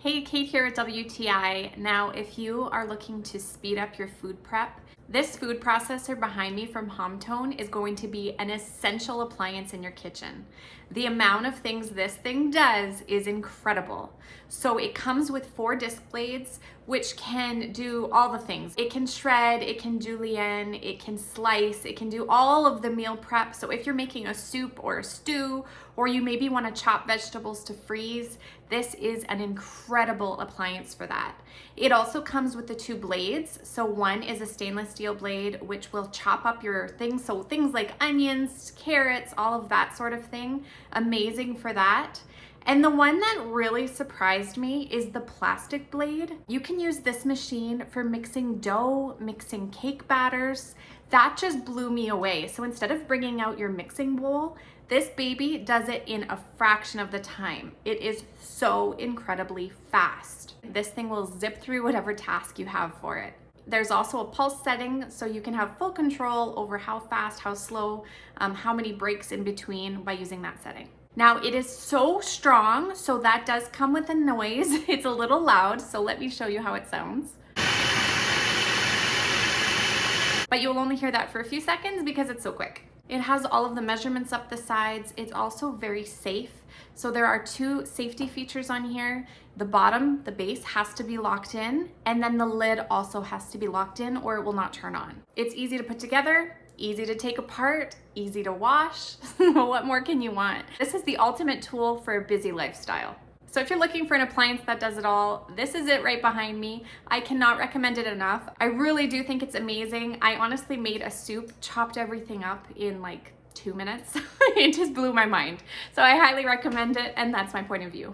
Hey, Kate here at WTI. Now, if you are looking to speed up your food prep, this food processor behind me from Homtone is going to be an essential appliance in your kitchen. The amount of things this thing does is incredible. So it comes with 4 disc blades, which can do all the things. It can shred, it can julienne, it can slice, it can do all of the meal prep. So if you're making a soup or a stew, or you maybe want to chop vegetables to freeze, this is an incredible appliance for that. It also comes with the 2 blades. So one is a stainless steel blade, which will chop up your things. So things like onions, carrots, all of that sort of thing. Amazing for that. And the one that really surprised me is the plastic blade. You can use this machine for mixing dough, mixing cake batters. That just blew me away. So instead of bringing out your mixing bowl, this baby does it in a fraction of the time. It is so incredibly fast. This thing will zip through whatever task you have for it. There's also a pulse setting, so you can have full control over how fast, how slow, how many breaks in between by using that setting. Now it is so strong, so that does come with a noise. It's a little loud, so let me show you how it sounds. But you'll only hear that for a few seconds because it's so quick. It has all of the measurements up the sides. It's also very safe. So there are 2 safety features on here. The bottom, the base, has to be locked in, and then the lid also has to be locked in or it will not turn on. It's easy to put together, easy to take apart, easy to wash. What more can you want? This is the ultimate tool for a busy lifestyle. So if you're looking for an appliance that does it all, this is it right behind me. I cannot recommend it enough. I really do think it's amazing. I honestly made a soup, chopped everything up in like 2 minutes. It just blew my mind. So I highly recommend it, and that's my point of view.